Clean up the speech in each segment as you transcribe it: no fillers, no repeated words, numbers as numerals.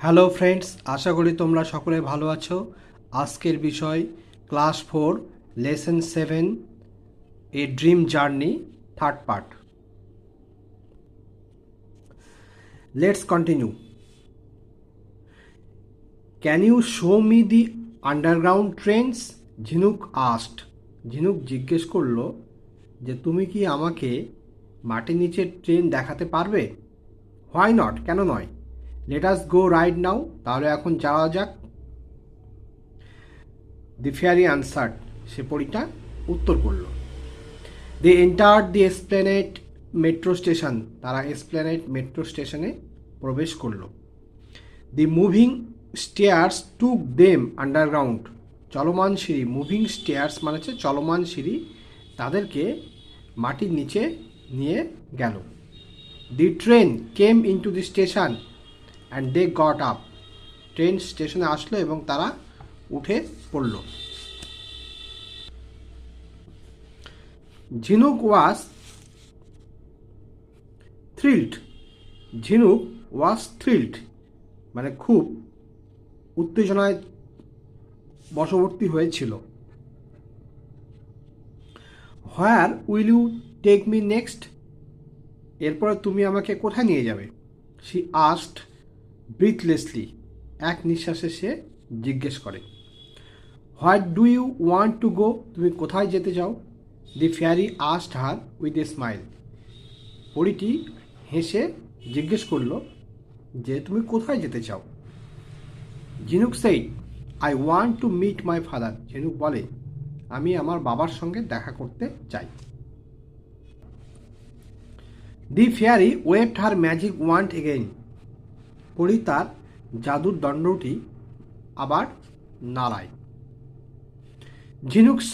Hello friends, আশা করি তোমরা সকলে ভালো আছো। আজকের বিষয় class 4 lesson 7 a dream journey third part. Let's continue. Can you show me the underground trains? Jhinuk asked. Jhinuk জিজ্ঞেস করলো যে তুমি কি আমাকে মাটির নিচের ট্রেন দেখাতে পারবে? হোয়াই নট, কেন নয়? লেট আস গো রাইট নাও, তাহলে এখন যাওয়া যাক। দি ফেয়ারি আনসার্ড, সে পরীটা উত্তর করল। দে এন্টার্ড দি এসপ্ল্যানেড মেট্রো স্টেশন, তারা এসপ্ল্যানেড মেট্রো স্টেশনে প্রবেশ করল। দি মুভিং স্টেয়ার্স টুক দেম আন্ডারগ্রাউন্ড, চলমান সিঁড়ি, মুভিং স্টেয়ার্স মানে হচ্ছে চলমান সিঁড়ি, তাদেরকে মাটির নিচে নিয়ে গেল। The train came into the station and they got up, train স্টেশনে আসলো এবং তারা উঠে পড়ল। ঝিনুক ওয়াজ থ্রিল্ড, ঝিনুক ওয়াজ থ্রিল্ড মানে খুব উত্তেজনায় বশবর্তী হয়েছিল। Where will you take me next, এরপরে তুমি আমাকে কোথায় নিয়ে যাবে? শি আস্কড ব্রিথলেসলি, এক নিঃশ্বাসে সে জিজ্ঞেস করে। What do you want to go, তুমি কোথায় যেতে চাও? The fairy asked her with a smile, পরীটি হেসে জিজ্ঞেস করলো যে তুমি কোথায় যেতে চাও? Jhinuk said I want to meet my father, Jhinuk বলে আমি আমার বাবার সঙ্গে দেখা করতে চাই। The fairy waved her magic wand again, পরী তার জাদুর দণ্ডটি আবার নাড়ায়। Jhinuk saw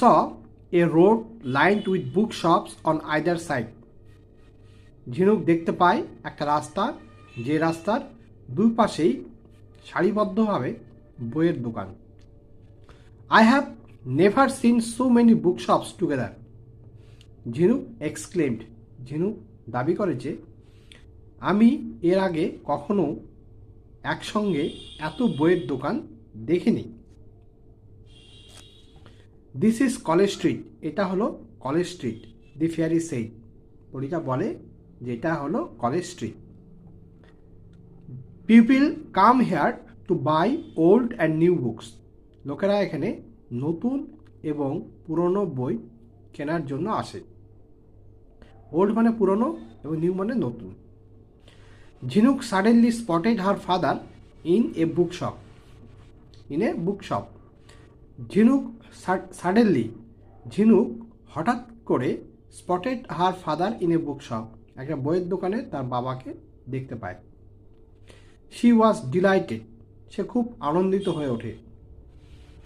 a road lined with book shops on either side, ঝিনুক দেখতে পায় একটা রাস্তা, যে রাস্তার দুই পাশেই সারিবদ্ধভাবে বইয়ের দোকান। I have never seen so many book shops together, ঝিনুক এক্সক্লেমড, ঝিনুক দাবি করে যে আমি এর আগে কখনো একসঙ্গে এত বইয়ের দোকান দেখিনি। দিস ইজ কলেজ স্ট্রিট, এটা হলো college street. The fairy said, পরীটা বলে যে এটা হলো college street. People come here to buy old and new books, লোকেরা এখানে নতুন এবং পুরনো বই কেনার জন্য আসে। ওল্ড মানে পুরনো এবং নিউ মানে নতুন। ঝিনুক suddenly spotted her father in a book shop, in a book shop, ঝিনুক সাডেনলি, ঝিনুক হঠাৎ করে spotted her father in a book shop, একটা বইয়ের দোকানে তার বাবাকে দেখতে পায়। শি ওয়াজ ডিলাইটেড, সে খুব আনন্দিত হয়ে ওঠে।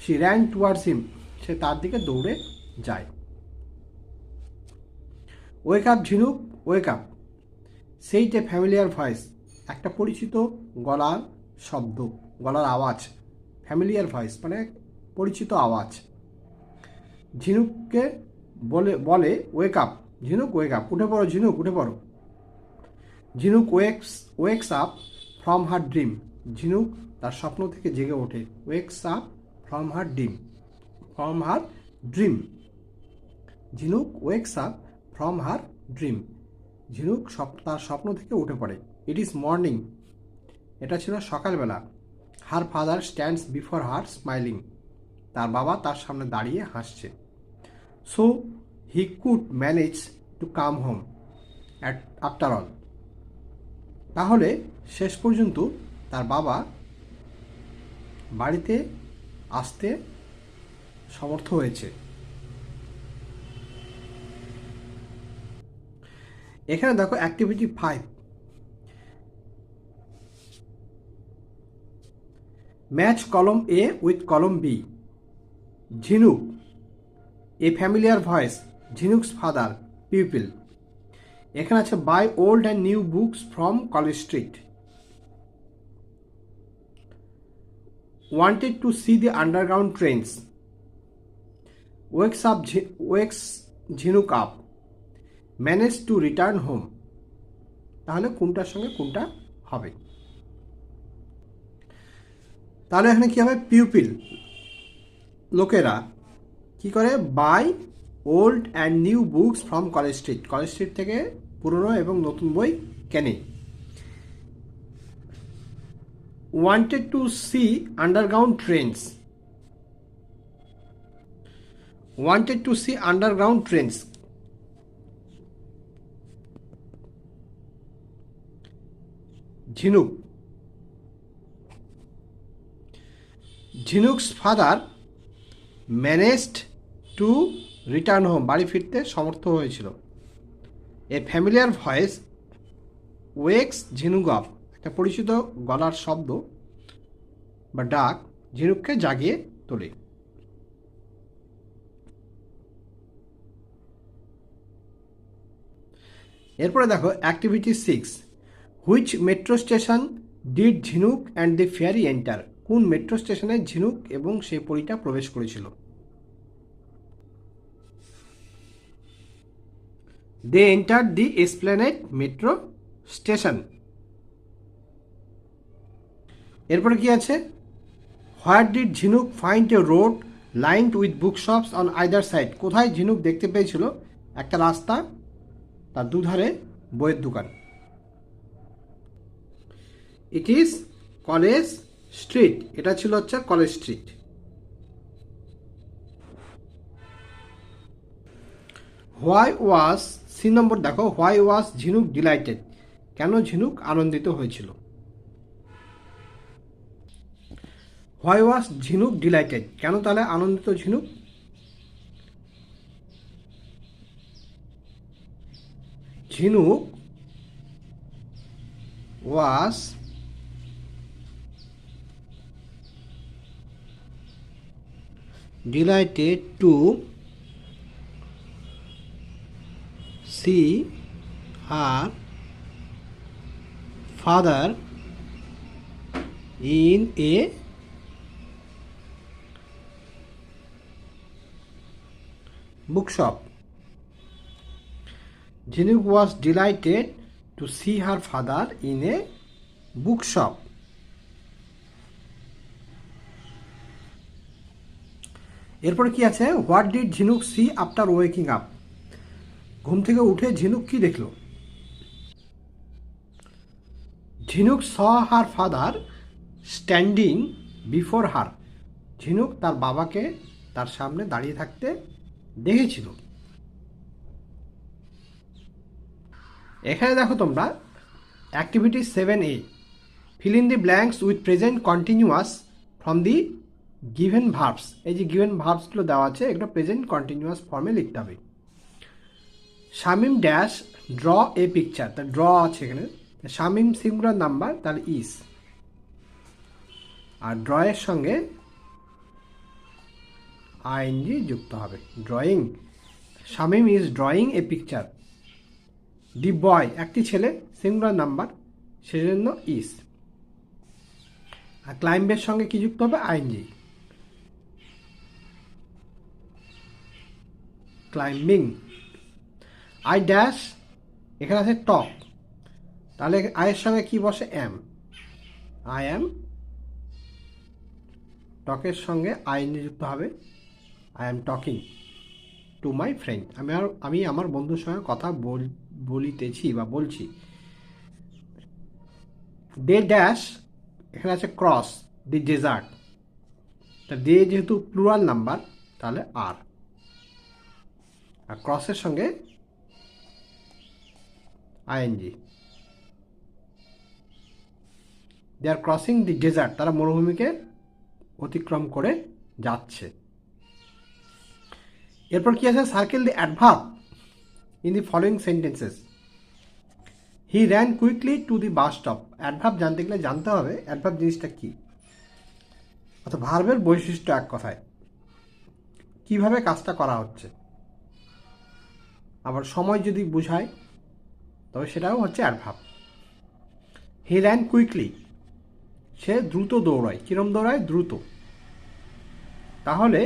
শি র্যান টুয়ার্ডস হিম, সে তার দিকে দৌড়ে যায়। ওয়েক আপ ঝিনুক, ওয়েক আপ, সেইট এ ফ্যামিলিয়ার ভয়েস, একটা পরিচিত গলার শব্দ, গলার আওয়াজ, ফ্যামিলিয়ার ভয়েস মানে পরিচিত আওয়াজ। ঝিনুককে বলে ওয়েক আপ, ঝিনুক ওয়েক আপ, উঠে পড়ো ঝিনুক, উঠে পড়ো। Jhinuk wakes up from her dream, Jhinuk তার স্বপ্ন থেকে জেগে ওঠে। Wakes up from her dream, from her dream, Jhinuk wakes up from her dream, Jhinuk তার স্বপ্ন থেকে উঠে পড়ে। ইট ইজ মর্নিং, এটা ছিল সকালবেলা। Her father stands before her smiling, তার বাবা তার সামনে দাঁড়িয়ে হাসছে। So he could manage to come home after all, তাহলে শেষ পর্যন্ত তার বাবা বাড়িতে আসতে সমর্থ হয়েছে। এখানে দেখো অ্যাক্টিভিটি 5, ম্যাচ কলম এ উইথ কলম বি। Jhinuk, a familiar voice, Jhinuk's father, people. এখানে আছে buy old and new books from college Street. Wanted to see the underground trains. Wakes Jhinuk up, manage to return home. তাহলে কোনটার সঙ্গে কোনটা হবে? তাহলে এখানে কি হবে, পিউপিল লোকেরা কি করে, buy old and new books from college Street, College Street থেকে পুরনো এবং নতুন বই কেনে। Wanted to see underground trains, wanted to see underground trains, Jhinuk, Jhinuk's father managed to return home, বাড়ি ফিরতে সমর্থ হয়েছিল। এ ফ্যামিলিয়ার ভয়েস ওয়েক্স ঝিনুক আপ, একটা পরিচিত গলার শব্দ বা ডাক ঝিনুককে জাগিয়ে তোলে। এরপরে দেখো activity 6, which metro station did Jhinuk and the fairy enter, কোন মেট্রো স্টেশনে ঝিনুক এবং সেই পরীটা প্রবেশ করেছিল। They enter the Esplanade metro station. এরপরে কি আছে, where did Jhinuk find a road lined with book shops on either side, কোথায় ঝিনুক দেখতে পেয়েছিল একটা রাস্তা, তার দুধারে বইয়ের দোকান। ইট ইজ কলেজ স্ট্রিট, এটা ছিল হচ্ছে College Street. Why was, C number দেখো, হোয়াই ওয়াজ ঝিনুক ডিলাইটেড, কেন ঝিনুক আনন্দিত হয়েছিল। হোয়াই ওয়াজ ঝিনুক ডিলাইটেড, কেন তাহলে আনন্দিত ঝিনুক, ঝিনুক ওয়াজ delighted to see her father in a bookshop. Jinuk was delighted to see her father in a bookshop. এরপরে কি আছে, হোয়াট ডিড ঝিনুক সি আফটার ওয়েকিং আপ, ঘুম থেকে উঠে ঝিনুক কি দেখলো। ঝিনুক স হার ফাদার স্ট্যান্ডিং বিফোর হার, ঝিনুক তার বাবাকে তার সামনে দাঁড়িয়ে থাকতে দেখেছিল। এখানে দেখো তোমরা activity 7A, fill in the blanks with present continuous from the given verbs, এই যে গিভেন ভার্বসগুলো দেওয়া আছে এগুলো প্রেজেন্ট কন্টিনিউয়াস ফর্মে লিখতে হবে। Shamim dash draw a picture, তা ড্র আছে এখানে, শামিম সিঙ্গুলার নাম্বার তাহলে ইস, আর ড্রয়ের সঙ্গে আইএনজি যুক্ত হবে, drawing, Shamim is drawing a picture. The boy একটি ছেলে, সিঙ্গুলার নাম্বার সেজন্য ইস, আর ক্লাইম্বের সঙ্গে কি যুক্ত হবে, আইএনজি, ক্লাইম্বিং। আই ড্যাশ এখানে আছে টক, তাহলে আয়ের সঙ্গে কি বসে, এম, আই এম, টকের সঙ্গে আইএনজি যুক্ত হবে, I am talking to my friend, আমি আমার বন্ধুর সঙ্গে কথা বলিতেছি বা বলছি। দে ড্যাশ এখানে আছে ক্রস দি ডেজার্ট, তা দে যেহেতু প্লুরাল নাম্বার তাহলে আর ক্রসের সঙ্গে আইএনজি। দে আর ক্রসিং দি ডেজার্ট, তারা মরুভূমিকে অতিক্রম করে যাচ্ছে। এরপর কি আছে, circle the adverb in the following sentences. He ran quickly to the bus stop, adverb জানতে গেলে জানতে হবে অ্যাডভার্ব জিনিসটা কি, অর্থাৎ ভার্বের বৈশিষ্ট্য এক কথায়, কিভাবে কাজটা করা হচ্ছে। আবার সময় যদি বোঝায় তবে সেটাও হচ্ছে অ্যাডভার্ব। হি র্যান কুইকলি, সে দ্রুত দৌড়ায়, কিরম দৌড়ায়, দ্রুত, তাহলে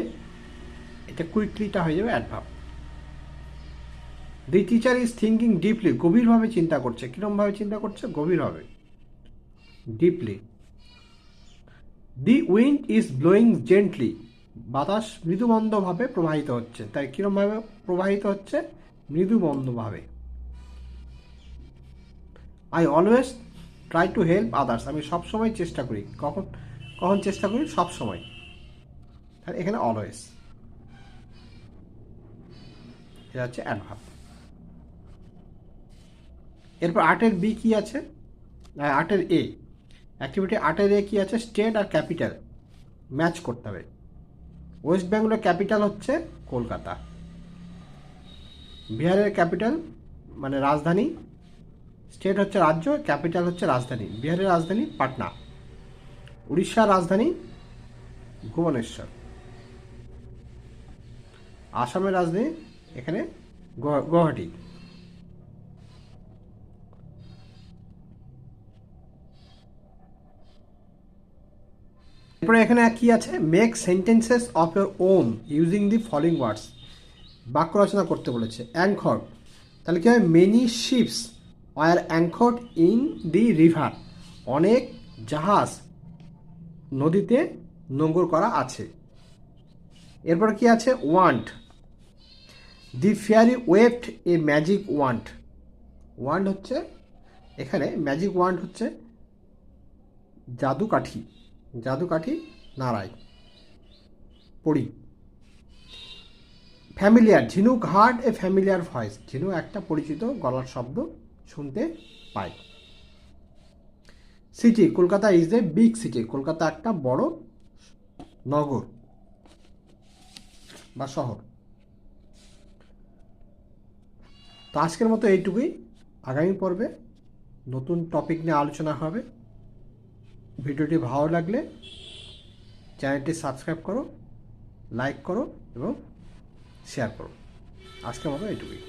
এটা কুইকলিটা হয়ে যাবে adverb. The teacher is thinking deeply, গভীরভাবে চিন্তা করছে, কিরমভাবে চিন্তা করছে, গভীরভাবে, deeply. The wind is blowing gently, বাতাস মৃদুমন্দভাবে প্রবাহিত হচ্ছে। তাই কীরকমভাবে প্রবাহিত হচ্ছে? মৃদুমন্দভাবে। I always try to help others, আমি সবসময় চেষ্টা করি। কখন কখন চেষ্টা করি? সব সময়। আর এখানে অলওয়েজ, এটা হচ্ছে অ্যাডভার্ব। এরপর 8-এর বি কি আছে? 8-এর এ অ্যাক্টিভিটি 8-এর এ কি আছে? স্টেট আর ক্যাপিটাল ম্যাচ করতে হবে। ওয়েস্ট বেঙ্গলের ক্যাপিটাল হচ্ছে কলকাতা, বিহারের ক্যাপিটাল মানে রাজধানী, স্টেট হচ্ছে রাজ্য, ক্যাপিটাল হচ্ছে রাজধানী। বিহারের রাজধানী পাটনা, উড়িষ্যার রাজধানী ভুবনেশ্বর, আসামের রাজধানী এখানে গুয়াহাটি। এরপরে এখানে কি আছে? Make sentences of your own using the following words, বাক্য রচনা করতে বলেছে। অ্যাঙ্কর্ড, তাহলে কি হয়? Many ships were anchored in the river, অনেক জাহাজ নদীতে নোঙর করা আছে। এরপর কি আছে? Wand, the fairy waved a magic wand, wand হচ্ছে এখানে ম্যাজিক ওয়ান্ড হচ্ছে জাদুকাঠি, জাদুকাঠি নাড়ায় পড়ি। ফ্যামিলিয়ার, ঝিনুক হার্ড এ ফ্যামিলিয়ার ভয়েস, ঝিনুক একটা পরিচিত গলার শব্দ শুনতে পায়। City, Kolkata is a big city, Kolkata একটা বড় নগর বা শহর। তো আজকের মতো এইটুকুই। আগামী পর্বে নতুন টপিক নিয়ে আলোচনা হবে। ভিডিওটি ভালো লাগলে চ্যানেলটি সাবস্ক্রাইব করো, লাইক করো এবং শেয়ার করো। আজকের মতো এইটুকুই।